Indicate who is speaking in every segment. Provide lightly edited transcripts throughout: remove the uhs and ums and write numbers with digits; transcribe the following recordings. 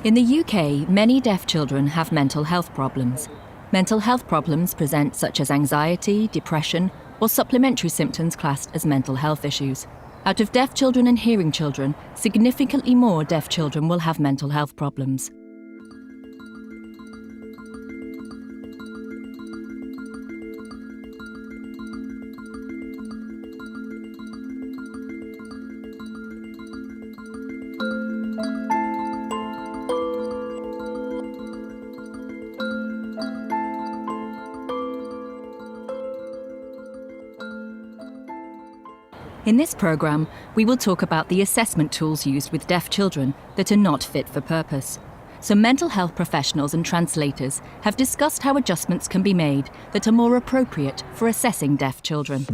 Speaker 1: In the UK, many deaf children have mental health problems. Mental health problems present such as anxiety, depression, or supplementary symptoms classed as mental health issues. Out of deaf children and hearing children, significantly more deaf children will have mental health problems. In this programme, we will talk about the assessment tools used with deaf children that are not fit for purpose. So mental health professionals and translators have discussed how adjustments can be made that are more appropriate for assessing deaf children.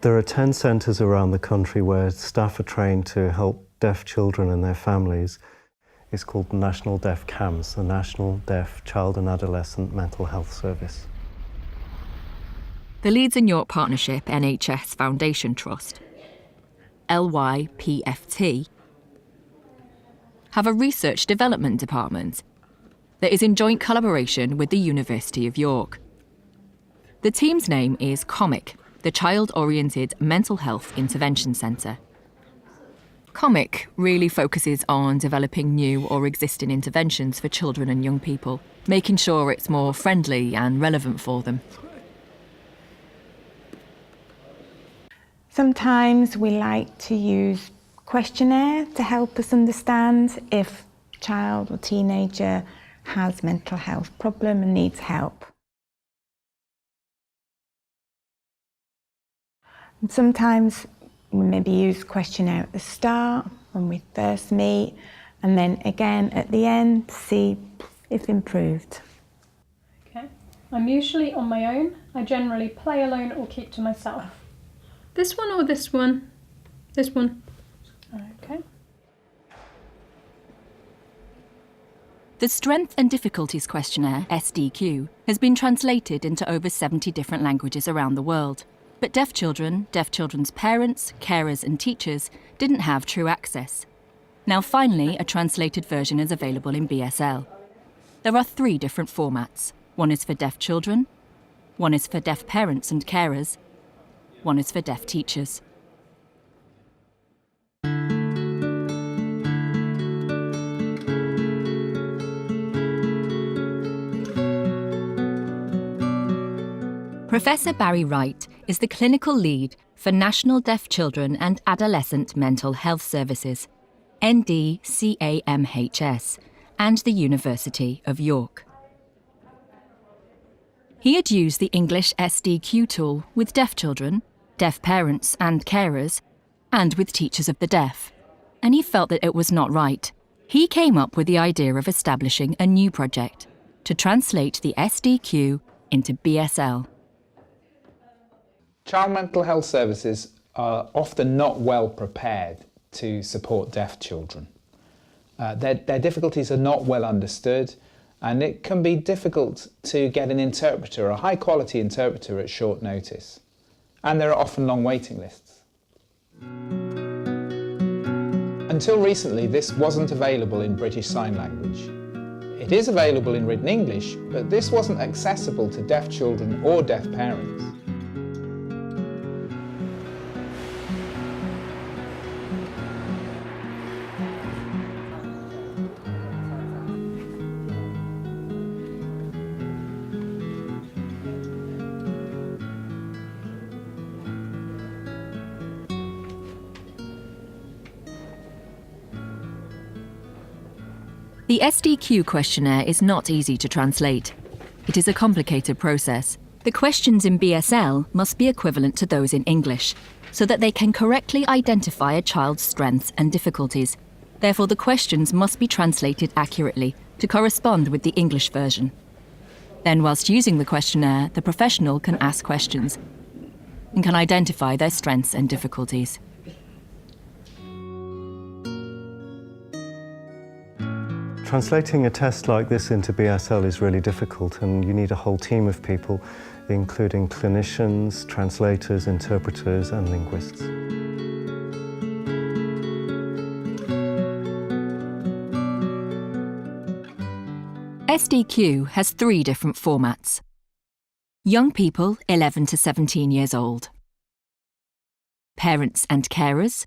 Speaker 2: There are 10 centres around the country where staff are trained to help deaf children and their families. It's called the National Deaf CAMS, the National Deaf Child and Adolescent Mental Health Service.
Speaker 1: The Leeds and York Partnership NHS Foundation Trust, LYPFT, have a research development department that is in joint collaboration with the University of York. The team's name is COMIC, the Child-Oriented Mental Health Intervention Centre. COMIC really focuses on developing new or existing interventions for children and young people, making sure it's more friendly and relevant for them.
Speaker 3: Sometimes we like to use questionnaire to help us understand if a child or teenager has mental health problem and needs help. And sometimes we maybe use questionnaire at the start when we first meet, and then again at the end to see if improved.
Speaker 4: Okay, I'm usually on my own. I generally play alone or keep to myself. This one or this one? This one. Okay.
Speaker 1: The Strengths and Difficulties Questionnaire, SDQ, has been translated into over 70 different languages around the world. But deaf children, deaf children's parents, carers and teachers didn't have true access. Now finally, a translated version is available in BSL. There are 3 different formats. One is for deaf children, one is for deaf parents and carers, one is for deaf teachers. Professor Barry Wright is the clinical lead for National Deaf Children and Adolescent Mental Health Services, NDCAMHS, and the University of York. He had used the English SDQ tool with deaf children, deaf parents and carers, and with teachers of the deaf, and he felt that it was not right. He came up with the idea of establishing a new project to translate the SDQ into BSL.
Speaker 5: Child mental health services are often not well prepared to support deaf children. Their difficulties are not well understood, and it can be difficult to get an interpreter, a high quality interpreter, at short notice. And there are often long waiting lists. Until recently, this wasn't available in British Sign Language. It is available in written English, but this wasn't accessible to deaf children or deaf parents.
Speaker 1: The SDQ questionnaire is not easy to translate. It is a complicated process. The questions in BSL must be equivalent to those in English, so that they can correctly identify a child's strengths and difficulties. Therefore, the questions must be translated accurately to correspond with the English version. Then, whilst using the questionnaire, the professional can ask questions and can identify their strengths and difficulties.
Speaker 2: Translating a test like this into BSL is really difficult, and you need a whole team of people, including clinicians, translators, interpreters, and linguists.
Speaker 1: SDQ has 3 different formats. Young people 11 to 17 years old. Parents and carers.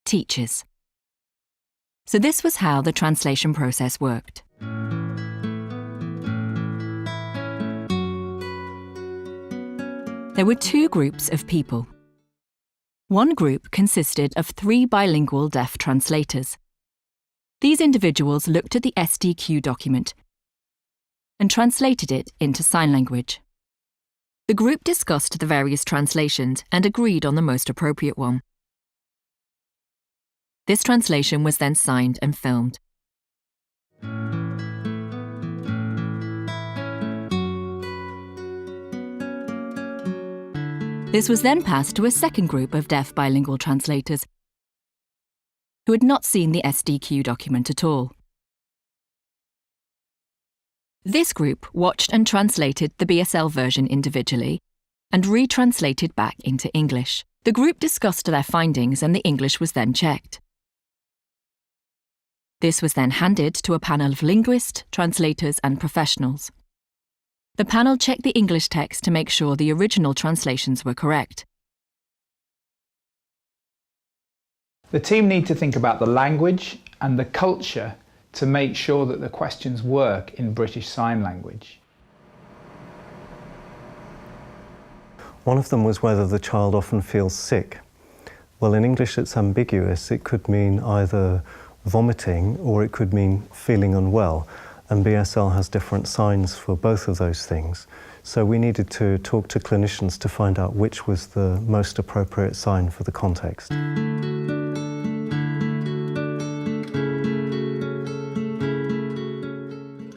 Speaker 1: Teachers. So this was how the translation process worked. There were 2 groups of people. One group consisted of 3 bilingual deaf translators. These individuals looked at the SDQ document and translated it into sign language. The group discussed the various translations and agreed on the most appropriate one. This translation was then signed and filmed. This was then passed to a second group of deaf bilingual translators who had not seen the SDQ document at all. This group watched and translated the BSL version individually and retranslated back into English. The group discussed their findings and the English was then checked. This was then handed to a panel of linguists, translators, and professionals. The panel checked the English text to make sure the original translations were correct.
Speaker 5: The team need to think about the language and the culture to make sure that the questions work in British Sign Language.
Speaker 2: One of them was whether the child often feels sick. Well, in English it's ambiguous. It could mean either vomiting or it could mean feeling unwell, and BSL has different signs for both of those things. So we needed to talk to clinicians to find out which was the most appropriate sign for the context.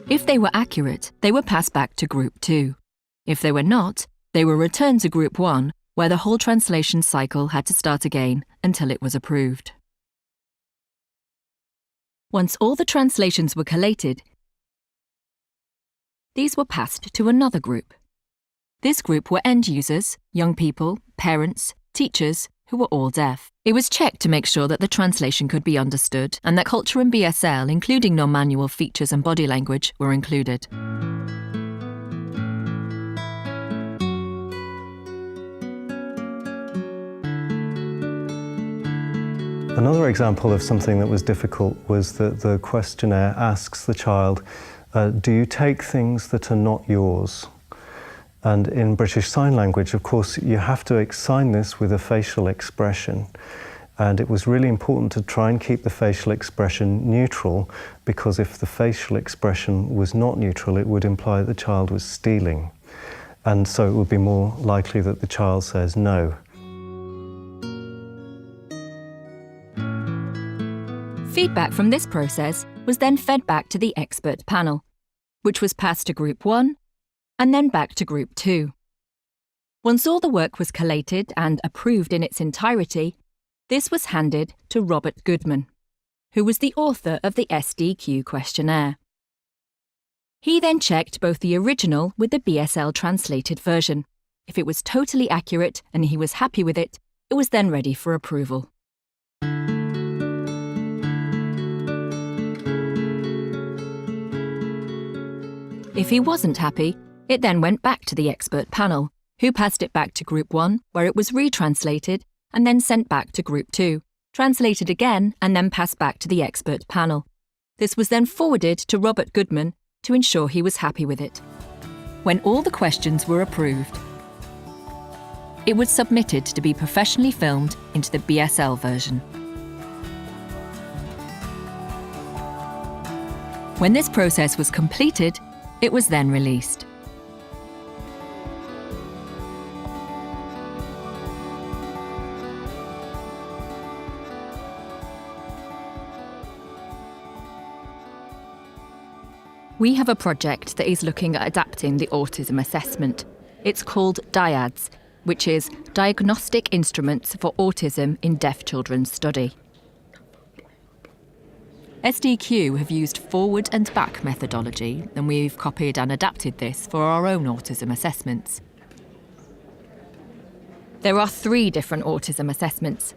Speaker 1: If they were accurate, they were passed back to Group 2. If they were not, they were returned to Group 1, where the whole translation cycle had to start again until it was approved. Once all the translations were collated, these were passed to another group. This group were end users, young people, parents, teachers, who were all deaf. It was checked to make sure that the translation could be understood and that culture and BSL, including non-manual features and body language, were included.
Speaker 2: Another example of something that was difficult was that the questionnaire asks the child, do you take things that are not yours? And in British Sign Language, of course, you have to sign this with a facial expression. And it was really important to try and keep the facial expression neutral, because if the facial expression was not neutral, it would imply the child was stealing. And so it would be more likely that the child says no.
Speaker 1: Feedback from this process was then fed back to the expert panel, which was passed to Group 1 and then back to Group 2. Once all the work was collated and approved in its entirety, this was handed to Robert Goodman, who was the author of the SDQ questionnaire. He then checked both the original with the BSL translated version. If it was totally accurate and he was happy with it, it was then ready for approval. If he wasn't happy, it then went back to the expert panel, who passed it back to Group 1, where it was retranslated and then sent back to Group 2, translated again and then passed back to the expert panel. This was then forwarded to Robert Goodman to ensure he was happy with it. When all the questions were approved, it was submitted to be professionally filmed into the BSL version. When this process was completed, it was then released. We have a project that is looking at adapting the autism assessment. It's called DIADS, which is Diagnostic Instruments for Autism in Deaf Children's Study. SDQ have used forward and back methodology, and we've copied and adapted this for our own autism assessments. There are 3 different autism assessments.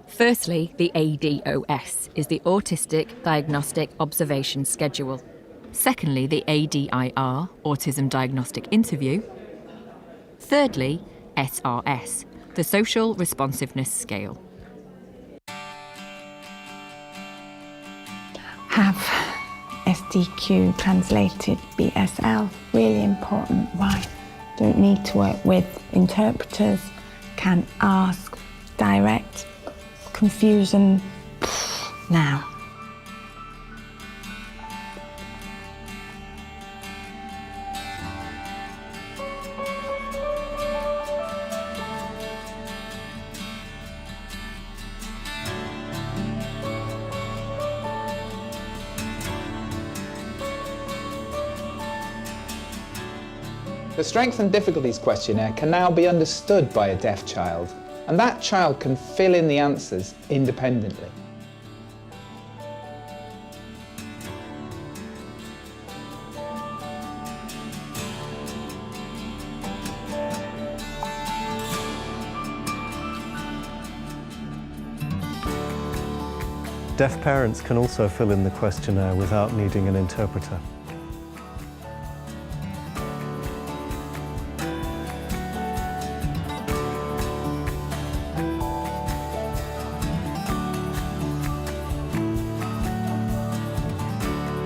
Speaker 1: Firstly, the ADOS is the Autistic Diagnostic Observation Schedule. Secondly, the ADIR, Autism Diagnostic Interview. Thirdly, SRS, the Social Responsiveness Scale.
Speaker 3: Have SDQ translated BSL, really important. Why? Don't need to work with interpreters, can ask direct. Confusion now.
Speaker 5: The Strengths and Difficulties Questionnaire can now be understood by a deaf child, and that child can fill in the answers independently.
Speaker 2: Deaf parents can also fill in the questionnaire without needing an interpreter.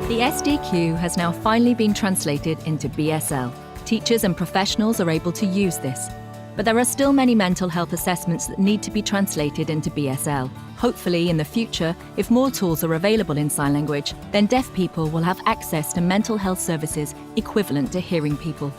Speaker 1: The SDQ has now finally been translated into BSL. Teachers and professionals are able to use this. But there are still many mental health assessments that need to be translated into BSL. Hopefully, in the future, if more tools are available in sign language, then deaf people will have access to mental health services equivalent to hearing people.